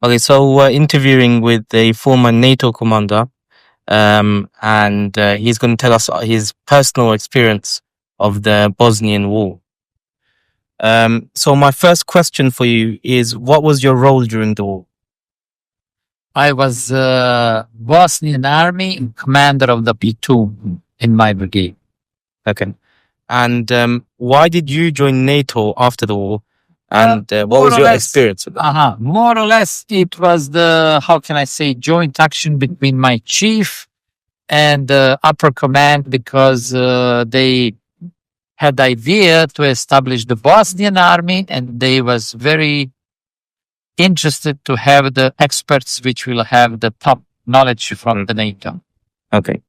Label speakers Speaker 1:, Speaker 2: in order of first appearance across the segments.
Speaker 1: Okay, so we're interviewing with a former NATO commander, and he's going to tell us his personal experience of the Bosnian War. So my first question for you is, what was your role during the war?
Speaker 2: I was Bosnian Army commander of the platoon in my brigade.
Speaker 1: Okay. And why did you join NATO after the war? And what was your experience with that?
Speaker 2: More or less, it was the, how can I say, joint action between my chief and the upper command, because they had the idea to establish the Bosnian army, and they was very interested to have the experts which will have the top knowledge from the NATO.
Speaker 1: Okay.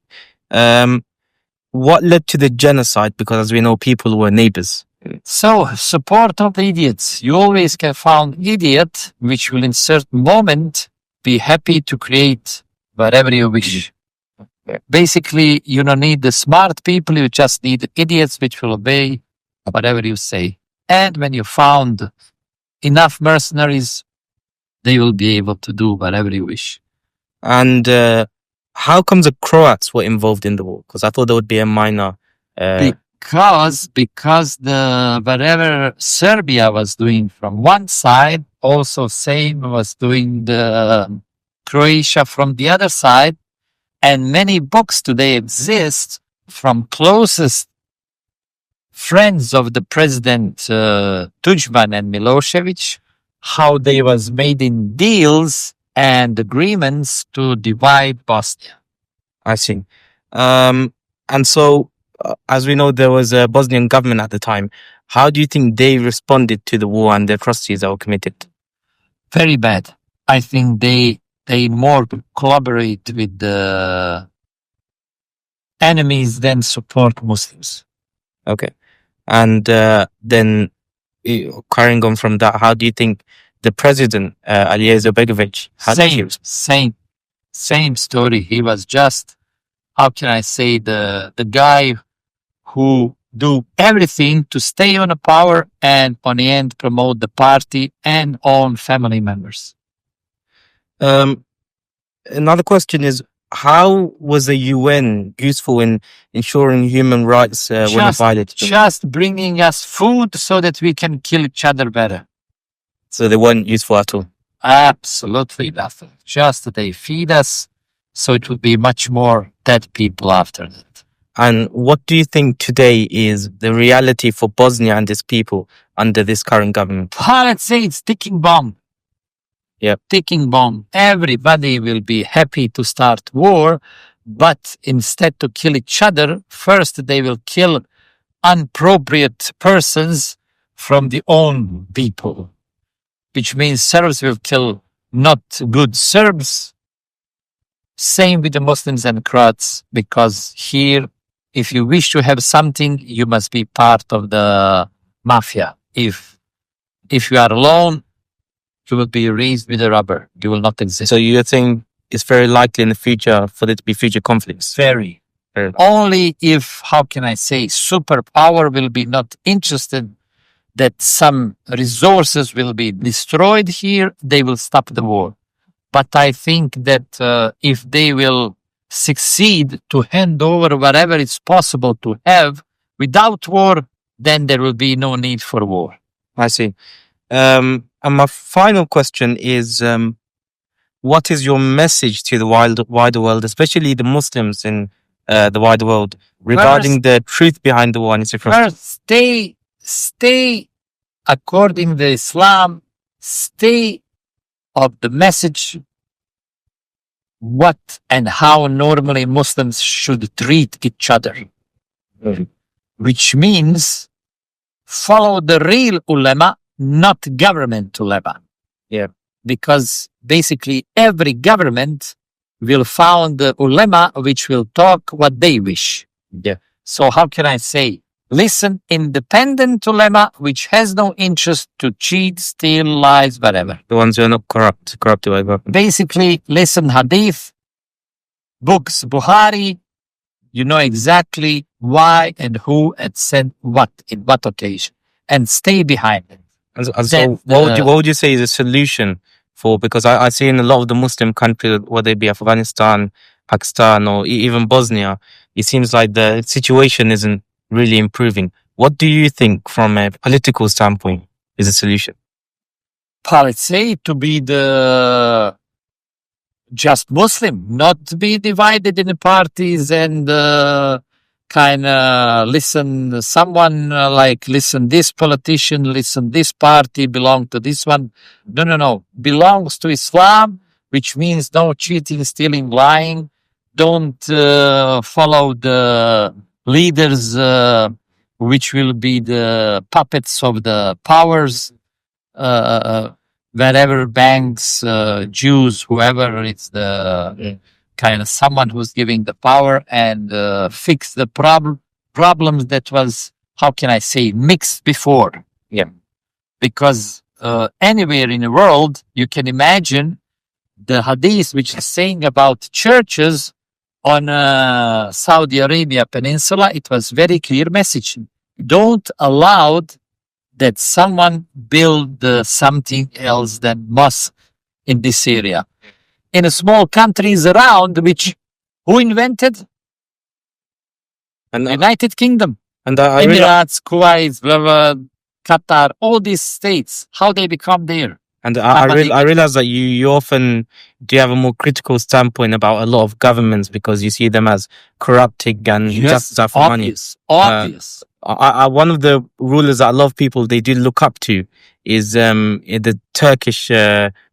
Speaker 1: What led to the genocide? Because as we know, people were neighbors.
Speaker 2: So, support of the idiots. You always can find idiot which will in certain moment be happy to create whatever you wish. Basically, you don't need the smart people, you just need idiots which will obey whatever you say. And when you found enough mercenaries, they will be able to do whatever you wish.
Speaker 1: And how come the Croats were involved in the war? Because I thought there would be a minor...
Speaker 2: Because the whatever Serbia was doing from one side, also same was doing the Croatia from the other side. And many books today exist from closest friends of the President Tudjman and Milosevic, how they was made in deals and agreements to divide Bosnia.
Speaker 1: I see. And so, as we know, there was a Bosnian government at the time. How do you think they responded to the war and the atrocities that were committed?
Speaker 2: Very bad. I think they more collaborate with the enemies than support Muslims.
Speaker 1: Okay. And then, carrying on from that, how do you think the president, Alija Izetbegovic,
Speaker 2: same story. He was just, how can I say, the guy who do everything to stay on the power and on the end promote the party and own family members.
Speaker 1: Another question is, how was the UN useful in ensuring human rights were not violated?
Speaker 2: Just bringing us food so that we can kill each other better.
Speaker 1: So they weren't useful at all?
Speaker 2: Absolutely nothing. Just they feed us, so it would be much more dead people after that.
Speaker 1: And what do you think today is the reality for Bosnia and its people under this current government?
Speaker 2: Let's say it's ticking bomb.
Speaker 1: Yep.
Speaker 2: Ticking bomb. Everybody will be happy to start war, but instead to kill each other, first they will kill inappropriate persons from the own people, which means Serbs will kill not good Serbs. Same with the Muslims and Croats, because here, if you wish to have something, you must be part of the mafia. If you are alone, you will be raised with a rubber. You will not exist.
Speaker 1: So you think it's very likely in the future for there to be future conflicts?
Speaker 2: Very. Only if, how can I say, superpower will be not interested that some resources will be destroyed here, they will stop the war. But I think that if they will succeed to hand over whatever is possible to have without war, then there will be no need for war.
Speaker 1: I see. And my final question is, what is your message to the wider world, especially the Muslims in the wider world, regarding the truth behind the war?
Speaker 2: First, stay according to Islam, stay of the message what and how normally Muslims should treat each other. Which means follow the real ulama, not government ulama.
Speaker 1: Yeah.
Speaker 2: Because basically every government will found the ulama which will talk what they wish.
Speaker 1: Yeah.
Speaker 2: So how can I say? Listen, independent ulama which has no interest to cheat, steal, lies, whatever.
Speaker 1: The ones who are not corrupted by government.
Speaker 2: Basically, listen hadith, books, Bukhari, you know exactly why and who had said what, in what occasion, and stay behind it.
Speaker 1: And so what would you say is a solution for, because I see in a lot of the Muslim countries, whether it be Afghanistan, Pakistan, or even Bosnia, it seems like the situation isn't really improving. What do you think from a political standpoint is a solution?
Speaker 2: Policy to be the just Muslim, not to be divided in parties and kind of listen someone like listen this politician, listen this party, belong to this one. No. Belongs to Islam, which means no cheating, stealing, lying. Don't follow the leaders, which will be the puppets of the powers. Wherever banks, Jews, whoever, it's the kind of someone who's giving the power and fix the problems that was, how can I say, mixed before.
Speaker 1: Yeah.
Speaker 2: Because anywhere in the world, you can imagine the hadith, which is saying about churches on Saudi Arabia Peninsula, it was very clear message. Don't allow that someone build something else than mosque in this area. In a small countries around, which who invented?
Speaker 1: And
Speaker 2: United Kingdom,
Speaker 1: and I
Speaker 2: Emirates, Kuwait, blah, blah, Qatar, all these states, how they become there.
Speaker 1: And I realize that you often do have a more critical standpoint about a lot of governments because you see them as corrupting and just for
Speaker 2: obvious,
Speaker 1: money.
Speaker 2: Obvious.
Speaker 1: One of the rulers that a lot of people they do look up to is the Turkish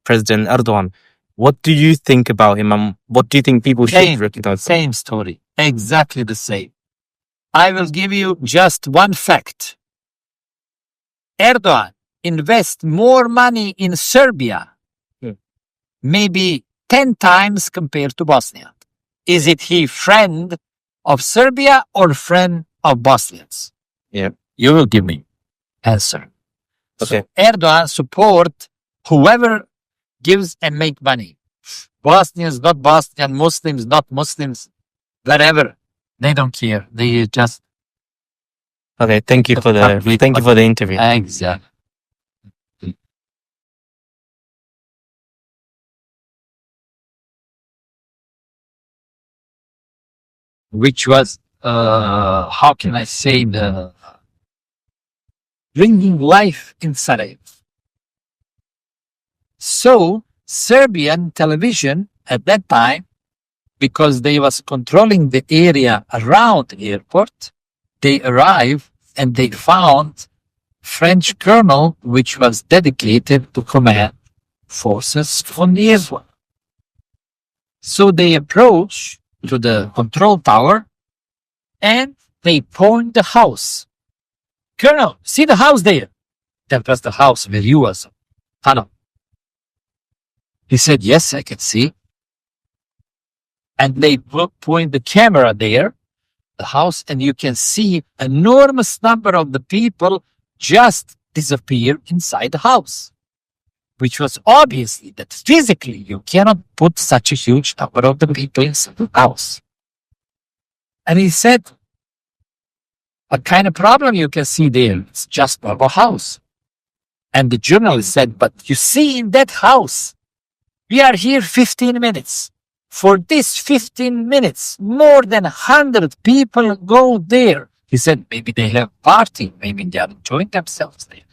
Speaker 1: President Erdogan. What do you think about him, and what do you think people should recognize?
Speaker 2: Same story, exactly the same. I will give you just one fact. Erdogan invest more money in Serbia, maybe 10 times compared to Bosnia. Is it he friend of Serbia or friend of Bosnians?
Speaker 1: Yeah.
Speaker 2: You will give me answer.
Speaker 1: Okay.
Speaker 2: So Erdogan support whoever gives and make money. Bosnians, not Bosnian, Muslims, not Muslims, whatever. They don't care. They just.
Speaker 1: Okay. Thank you for the interview.
Speaker 2: Exactly. Which was, how can I say, the bringing life in Sarajevo. So Serbian television at that time, because they was controlling the area around the airport, they arrived and they found French colonel which was dedicated to command forces on the airport. So they approached to the control tower and they point the house. Colonel, see the house there? That was the house where you was. Hello. He said, yes, I can see. And they point the camera there, the house, and you can see enormous number of the people just disappear inside the house, which was obviously that physically you cannot put such a huge number of the people inside the house. And he said, what kind of problem you can see there? It's just a house. And the journalist said, but you see in that house, we are here 15 minutes. For this 15 minutes, more than 100 people go there. He said, maybe they have party. Maybe they are enjoying themselves there.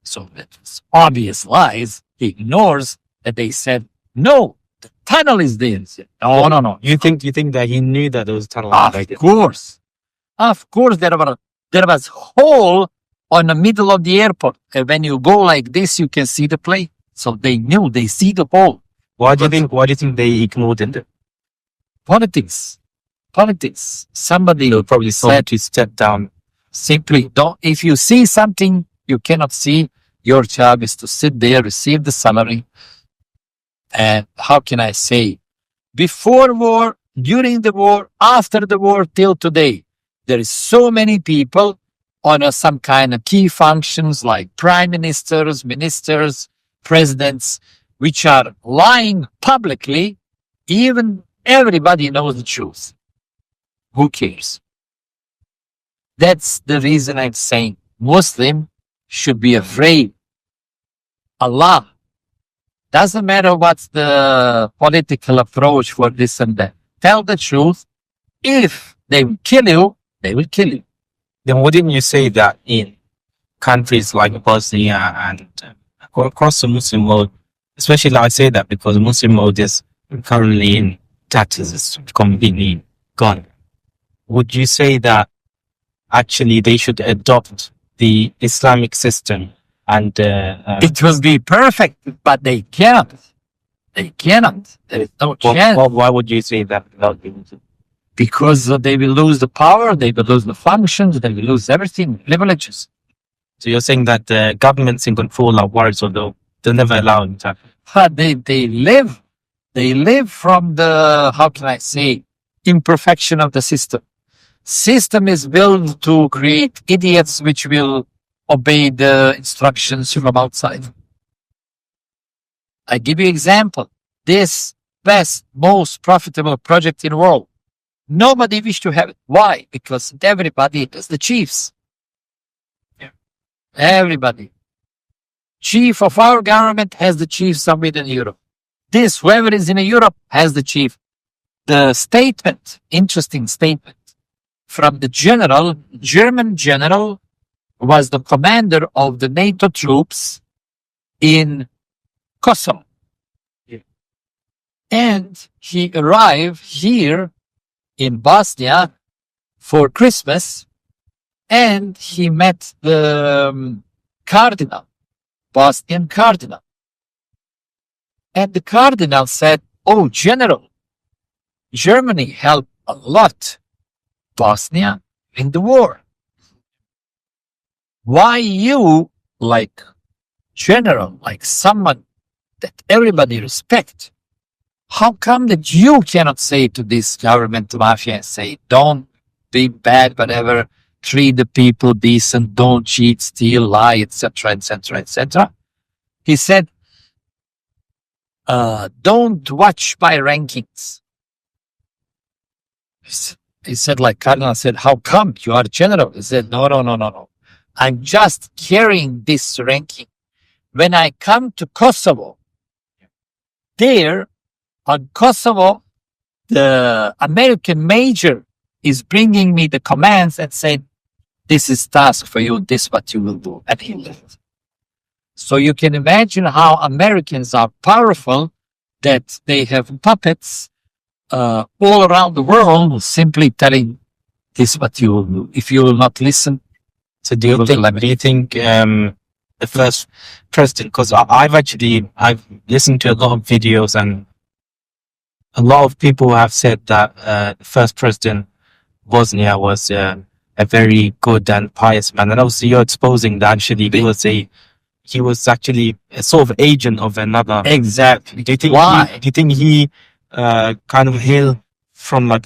Speaker 2: So that's obvious lies. He ignores that they said, no, the tunnel is there. He said, no.
Speaker 1: You think that he knew that there was a tunnel?
Speaker 2: Of course, there was hole on the middle of the airport. And when you go like this, you can see the plane. So they knew, they see the hole.
Speaker 1: Why do you think they ignored it?
Speaker 2: Politics. Somebody
Speaker 1: will probably
Speaker 2: said
Speaker 1: to step down.
Speaker 2: Simply don't. If you see something you cannot see, your job is to sit there, receive the salary. And how can I say? Before war, during the war, after the war, till today, there is so many people on some kind of key functions like prime ministers, presidents, which are lying publicly. Even everybody knows the truth. Who cares? That's the reason I'm saying Muslim should be afraid. Allah Doesn't matter what's the political approach for this and that. Tell the truth. If they will kill you, they will kill you.
Speaker 1: Then wouldn't you say that in countries like Bosnia and across the Muslim world, especially I say that because the Muslim world is currently in tatters, it's completely gone. Would you say that actually they should adopt the Islamic system and
Speaker 2: it will be perfect, but they cannot. They cannot. There is no chance.
Speaker 1: why would you say that without being
Speaker 2: Because they will lose the power, they will lose the functions, they will lose everything, privileges.
Speaker 1: So you're saying that the government's in control of wars, although they'll never allow it to happen.
Speaker 2: But they live from the, how can I say, imperfection of the system. System is built to create idiots which will obey the instructions from outside. I give you example. This best, most profitable project in the world. Nobody wish to have it. Why? Because everybody is the chiefs.
Speaker 1: Yeah.
Speaker 2: Everybody. Chief of our government has the chief somewhere in Europe. This, whoever is in Europe, has the chief. The statement, interesting statement, from the general, German general, was the commander of the NATO troops in Kosovo.
Speaker 1: Yeah.
Speaker 2: And he arrived here in Bosnia for Christmas, and he met the cardinal, Bosnian cardinal. And the cardinal said, "Oh, general, Germany helped a lot Bosnia in the war. Why you, like general, like someone that everybody respect, how come that you cannot say to this government mafia and say, don't be bad, whatever, treat the people decent, don't cheat, steal, lie, etc., etc., etc." He said, don't watch my rankings. He said, like Cardinal said, how come? You are general. He said, no. I'm just carrying this ranking. When I come to Kosovo, there on Kosovo, the American major is bringing me the commands and saying, this is task for you, this is what you will do. And he left. So you can imagine how Americans are powerful, that they have puppets all around the world simply telling, this is what you will do. If you will not listen.
Speaker 1: So do you think the first president, because I've listened to a lot of videos and a lot of people have said that the first president Bosnia was a very good and pious man, and obviously you're exposing that actually he was actually a sort of agent of another.
Speaker 2: Exactly.
Speaker 1: Do you think
Speaker 2: why?
Speaker 1: Do you think he kind of hailed from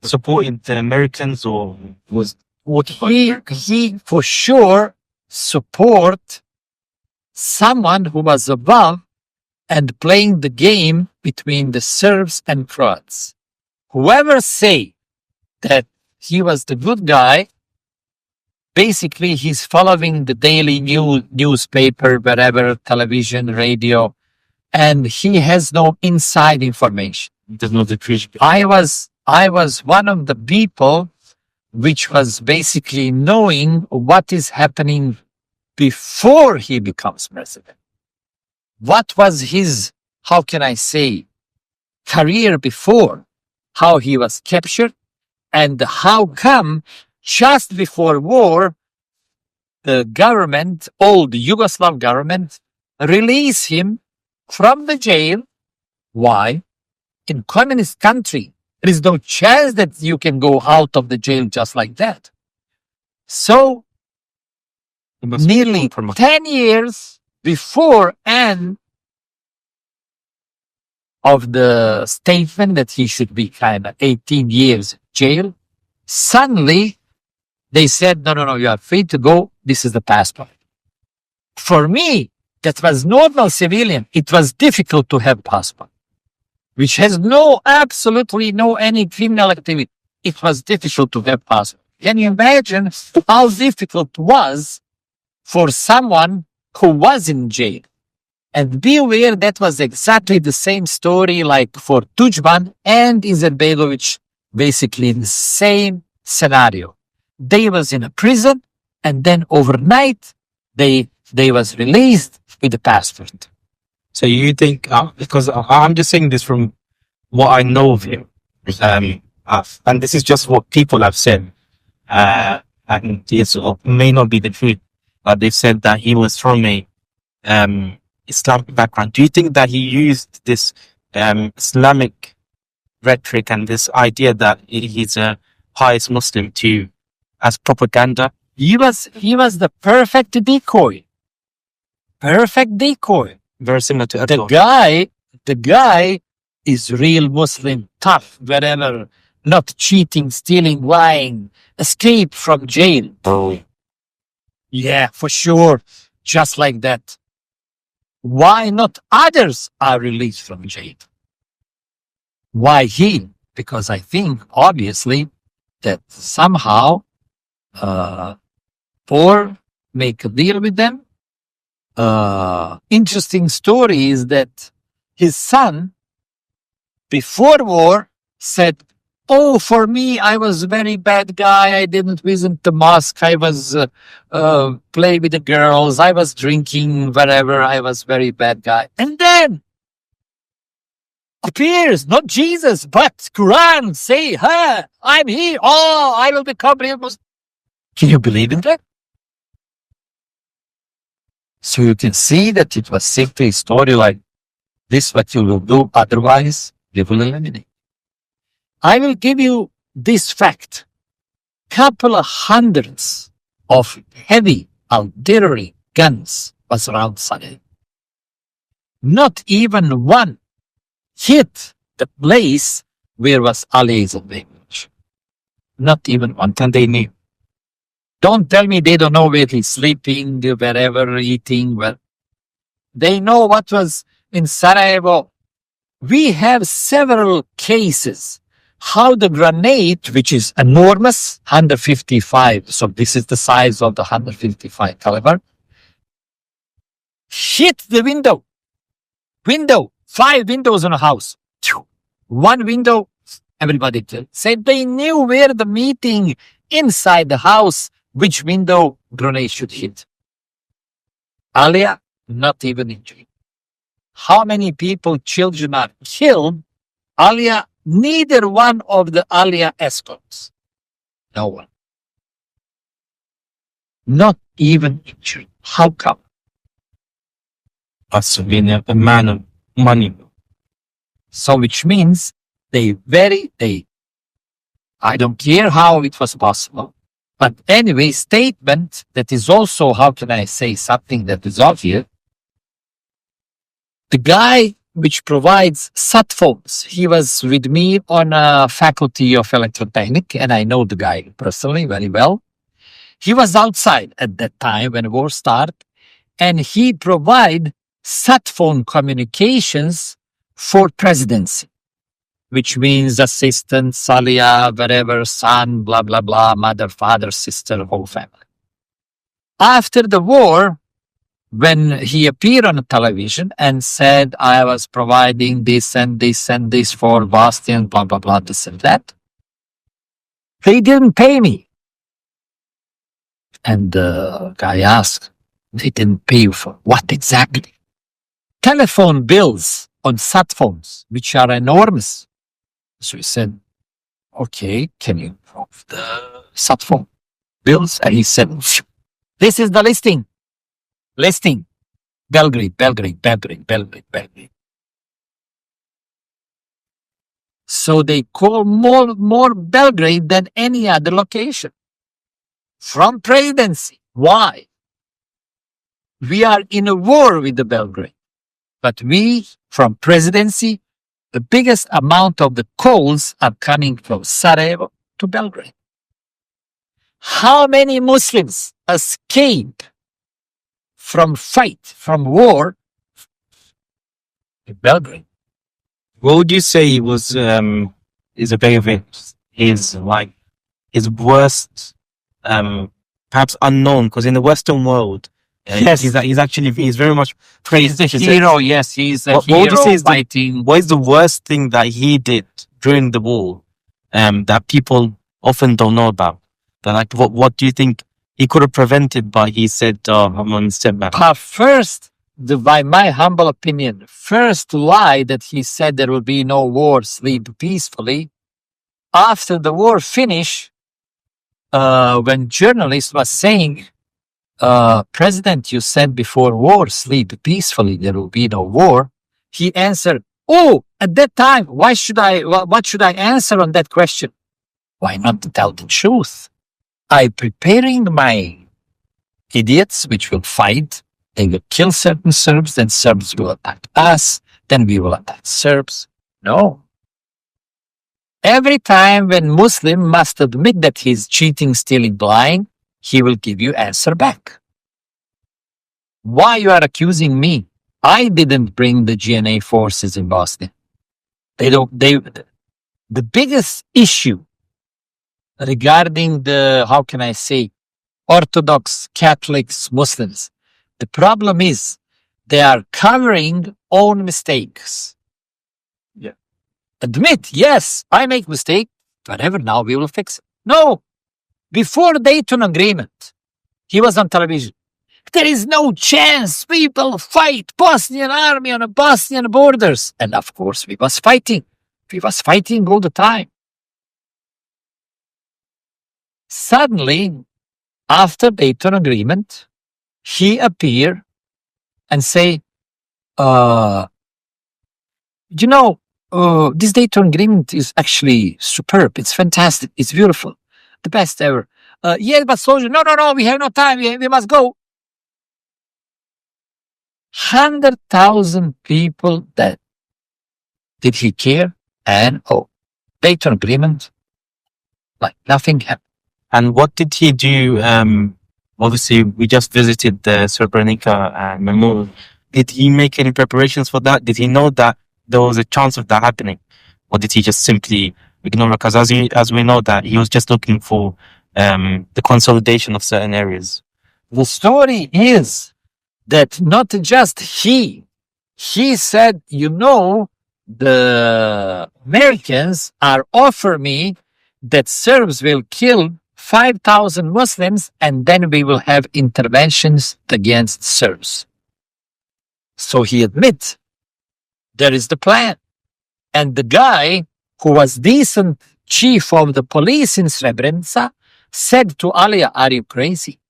Speaker 1: supporting the Americans, or was what
Speaker 2: he for sure support someone who was above and playing the game between the Serbs and Croats. Whoever say that he was the good guy, basically he's following the daily newspaper, whatever, television, radio, and he has no inside information.
Speaker 1: There's no depreciation.
Speaker 2: I was one of the people which was basically knowing what is happening before he becomes president. What was his, how can I say, career before, how he was captured, and how come just before war, the government, old Yugoslav government, released him from the jail. Why? In communist country, there is no chance that you can go out of the jail just like that. So, nearly 10 years before end of the statement that he should be kind of 18 years jail, suddenly they said, no, you are free to go. This is the passport. For me, that was normal civilian. It was difficult to have passport, which has absolutely no any criminal activity. It was difficult to have passport. Can you imagine how difficult it was for someone who was in jail? And be aware that was exactly the same story like for Tudjman and Izetbegovic, basically in the same scenario. They was in a prison and then overnight they was released with a passport.
Speaker 1: So you think, because I'm just saying this from what I know of him, and this is just what people have said, and this may not be the truth, but they've said that he was from a Islamic background. Do you think that he used this Islamic rhetoric and this idea that he's a pious Muslim as propaganda?
Speaker 2: He was the perfect decoy. Perfect decoy.
Speaker 1: Very similar to Erdogan.
Speaker 2: The guy is real Muslim, tough, whatever, not cheating, stealing, lying, escape from jail.
Speaker 1: Oh.
Speaker 2: Yeah, for sure. Just like that. Why not others are released from jail? Why he? Because I think, obviously, that somehow or make a deal with them. Interesting story is that his son, before war, said, "Oh, for me, I was a very bad guy. I didn't visit the mosque. I was play with the girls. I was drinking, whatever. I was very bad guy." And then appears not Jesus, but Quran say, "Huh, I'm here. Oh, I will become real Muslim." Can you believe in that? So you can see that it was simply a story like this, what you will do, otherwise they will eliminate. I will give you this fact. Couple of hundreds of heavy artillery guns was around Sarajevo. Not even one hit the place where was Ali Izetbegovic. Not even one. And they knew. Don't tell me they don't know where he's sleeping, wherever, eating. Well, they know what was in Sarajevo. We have several cases how the grenade, which is enormous, 155, so this is the size of the 155 caliber, hit the window. 5 windows in a house. One window, everybody killed. Said they knew where the meeting inside the house, which window grenade should hit. Alija, not even injured. How many people, children are killed? Alija, neither one of the Alija escorts. No one. Not even injured. How come?
Speaker 1: Must have been a man of money.
Speaker 2: So which means I don't care how it was possible. But anyway, statement that is also, how can I say something that is obvious? The guy which provides sat phones, he was with me on a faculty of electrotechnic, and I know the guy personally very well. He was outside at that time when war started, and he provide sat phone communications for presidency, which means assistant, Alija, whatever, son, blah, blah, blah, mother, father, sister, whole family. After the war, when he appeared on the television and said, I was providing this and this and this for Bosnian, blah, blah, blah, this and that, they didn't pay me. And the guy asked, they didn't pay you for what exactly? Telephone bills on sat phones, which are enormous. So he said, okay, can you prove the sat phone bills? And he said, this is the listing. Listing. Belgrade, Belgrade, Belgrade, Belgrade, Belgrade. So they call more Belgrade than any other location. From presidency. Why? We are in a war with the Belgrade. But we, from presidency, the biggest amount of the calls are coming from Sarajevo to Belgrade. How many Muslims escape from fight, from war in Belgrade?
Speaker 1: What would you say was Izetbegovic his worst, perhaps unknown, because in the Western world,
Speaker 2: Yes.
Speaker 1: He's very much praised.
Speaker 2: He's a hero. Yes, he's a
Speaker 1: What would you say
Speaker 2: hero
Speaker 1: is
Speaker 2: fighting.
Speaker 1: what is the worst thing that he did during the war, that people often don't know about? That, like, what do you think he could have prevented, but he said, "Oh, I'm on step back."
Speaker 2: First, by my humble opinion, first lie that he said there will be no war, sleep peacefully. After the war finished, when journalist was saying, President, you said before war, sleep peacefully, there will be no war. He answered, oh, at that time, what should I answer on that question? Why not tell the truth? I'm preparing my idiots, which will fight. They will kill certain Serbs, then Serbs will attack us, then we will attack Serbs. No. Every time when Muslim must admit that he's cheating, stealing, lying, he will give you answer back. Why you are accusing me? I didn't bring the GNA forces in Bosnia. The biggest issue regarding the, how can I say, Orthodox, Catholics, Muslims, the problem is they are covering own mistakes.
Speaker 1: Yeah.
Speaker 2: Admit, yes, I make mistake, whatever, now we will fix it. No. Before Dayton Agreement, he was on television. There is no chance people fight Bosnian army on the Bosnian borders. And of course, we was fighting. We was fighting all the time. Suddenly, after Dayton Agreement, he appear and say, this Dayton Agreement is actually superb. It's fantastic. It's beautiful. The best ever. Yes, but soldier, no, we have no time. We must go. 100,000 people dead. Did he care? And Dayton Agreement, like nothing happened.
Speaker 1: And what did he do? Obviously, we just visited the Srebrenica and Memorial. Did he make any preparations for that? Did he know that there was a chance of that happening? Or did he just simply ignore it? Because as we know that he was just looking for the consolidation of certain areas.
Speaker 2: The story is that not just he said, the Americans are offering me that Serbs will kill 5,000 Muslims and then we will have interventions against Serbs. So he admits there is the plan. And the guy who was decent chief of the police in Srebrenica said to Alija, are you crazy?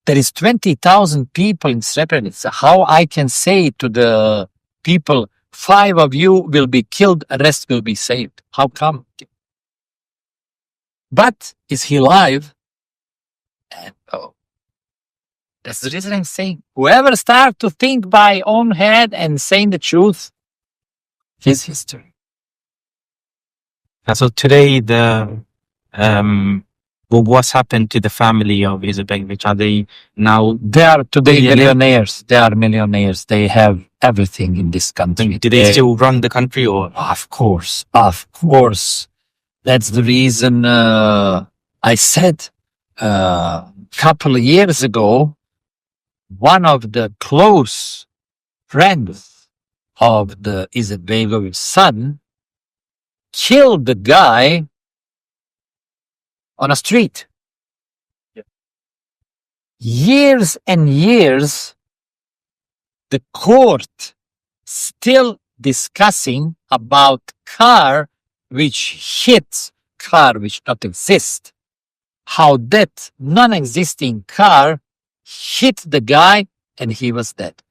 Speaker 2: There is 20,000 people in Srebrenica. How I can say to the people, 5 of you will be killed, the rest will be saved? How come? But is he alive? And that's the reason I'm saying, whoever starts to think by own head and saying the truth, his history.
Speaker 1: And so today, what's happened to the family of Izetbegovic? Are they now?
Speaker 2: They are today millionaires. They are millionaires. They have everything in this country.
Speaker 1: Do they still run the country, or?
Speaker 2: Of course. That's the reason I said a couple of years ago, one of the close friends of the Izetbegovic son killed the guy on a street.
Speaker 1: Yeah.
Speaker 2: Years and years, the court still discussing about car which hits car which not exist. How that non-existing car hit the guy and he was dead.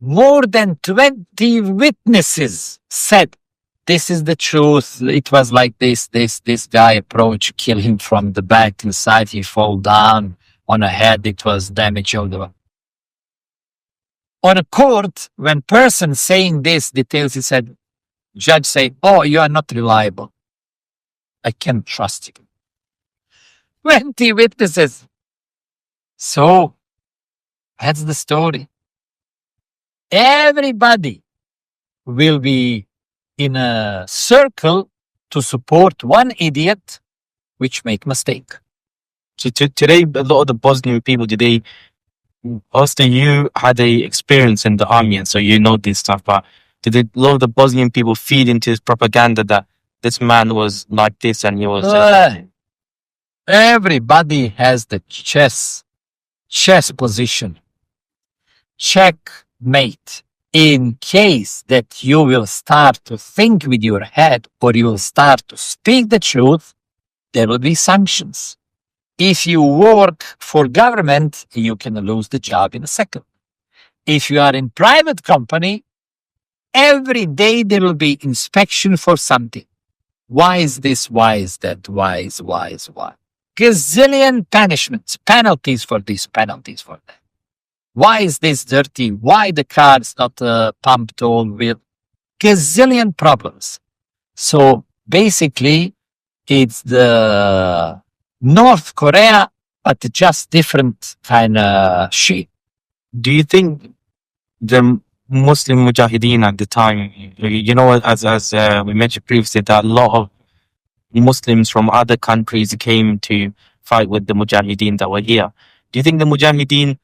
Speaker 2: More than 20 witnesses said, this is the truth. It was like this guy approached, kill him from the back inside. He fall down on a head. It was damage of the. On a court, when person saying this details, he said, judge say, you are not reliable. I can't trust you. 20 witnesses. So, that's the story. Everybody will be in a circle to support one idiot which make mistake.
Speaker 1: So today, a lot of the Bosnian people, do they Also, you had a experience in the army, and so you know this stuff. But did a lot of the Bosnian people feed into his propaganda that this man was like this and he was
Speaker 2: Everybody has the chess position. Checkmate. In case that you will start to think with your head or you will start to speak the truth, there will be sanctions. If you work for government, you can lose the job in a second. If you are in private company, every day there will be inspection for something. Why is this? Why is that? Why? Gazillion punishments, penalties for this, penalties for that. Why is this dirty? Why the car is not pumped all with gazillion problems? So basically, it's the North Korea, but just different kind of shit.
Speaker 1: Do you think the Muslim Mujahideen at the time, you know, as we mentioned previously, that a lot of Muslims from other countries came to fight with the Mujahideen that were here. Do you think the Mujahideen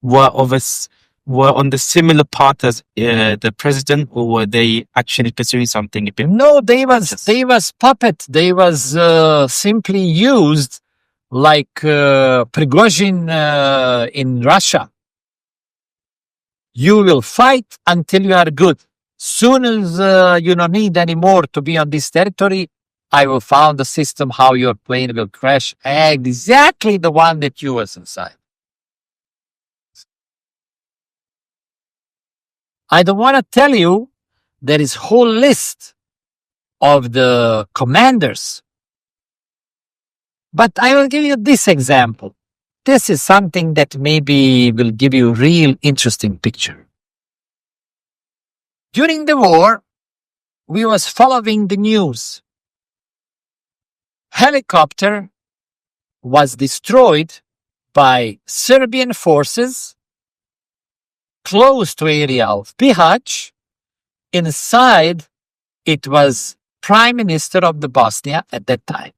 Speaker 1: were on the similar path as the president, or were they actually pursuing something?
Speaker 2: No, they was puppet. They was simply used like Prigozhin in Russia. You will fight until you are good. Soon as you don't need anymore to be on this territory, I will found a system how your plane will crash. Exactly the one that you was inside. I don't want to tell you there is whole list of the commanders, but I will give you this example. This is something that maybe will give you a real interesting picture. During the war, we was following the news. Helicopter was destroyed by Serbian forces close to area of Bihać. Inside, it was Prime Minister of the Bosnia at that time.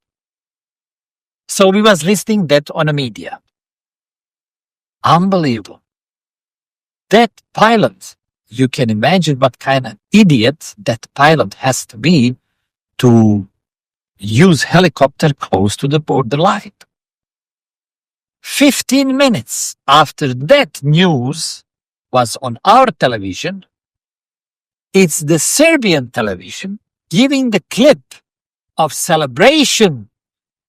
Speaker 2: So we was listening that on the media. Unbelievable. That pilot, you can imagine what kind of idiot that pilot has to be to use helicopter close to the borderline. 15 minutes after that news was on our television, it's the Serbian television giving the clip of celebration.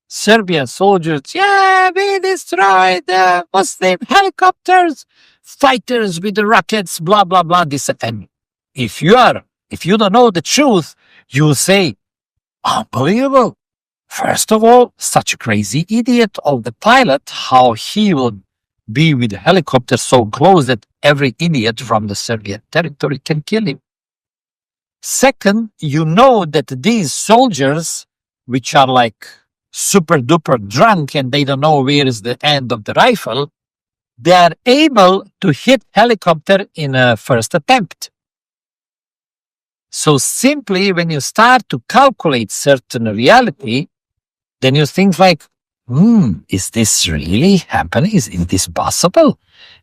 Speaker 2: Serbian soldiers, yeah, we destroyed the Muslim helicopters, fighters with the rockets, blah, blah, blah, this and if you don't know the truth, you'll say, unbelievable. First of all, such a crazy idiot of the pilot, how he will be with the helicopter so close that every idiot from the Serbian territory can kill him. Second, you know that these soldiers, which are like super duper drunk and they don't know where is the end of the rifle, they are able to hit helicopter in a first attempt. So simply when you start to calculate certain reality, then you think like, is this really happening? Is this possible?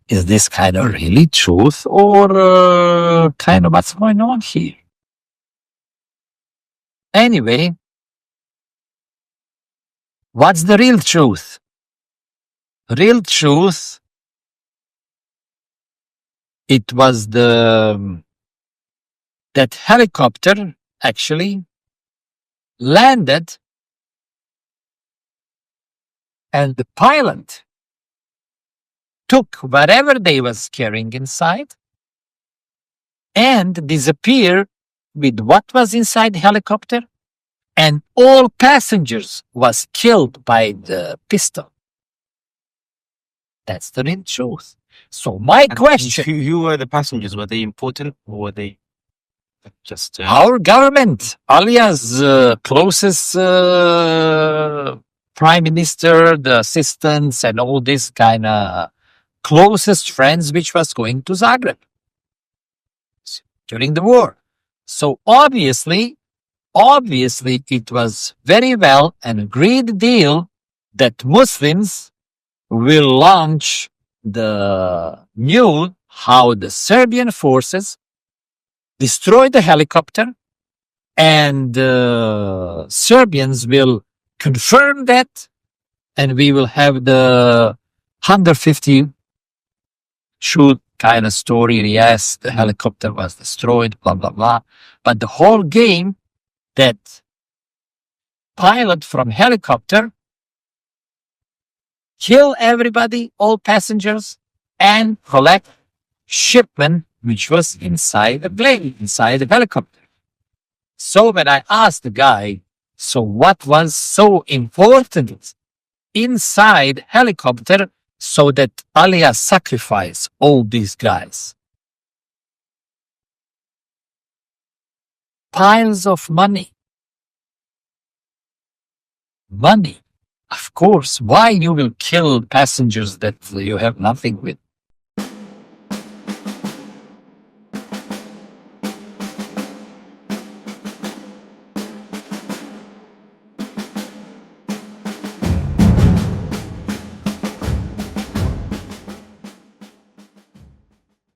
Speaker 2: Is this kind of really truth or kind of what's going on here? Anyway, what's the real truth? Real truth, it was that helicopter actually landed and the pilot took whatever they was carrying inside and disappeared with what was inside the helicopter, and all passengers was killed by the pistol. That's the real truth. So my question...
Speaker 1: Who were the passengers? Were they important or were they just...
Speaker 2: Our government, Alija's closest prime minister, the assistants and all this kind of closest friends which was going to Zagreb during the war. So obviously it was very well an agreed deal that Muslims will launch knew how the Serbian forces destroyed the helicopter, and the Serbians will confirm that, and we will have the 150 shoot kind of story. Yes, the helicopter was destroyed, blah, blah, blah. But the whole game, that pilot from helicopter kill everybody, all passengers, and collect shipment which was inside the plane, inside the helicopter. So when I asked the guy, so what was so important inside helicopter so that Alija sacrificed all these guys? Piles of money. Money. Of course. Why you will kill passengers that you have nothing with?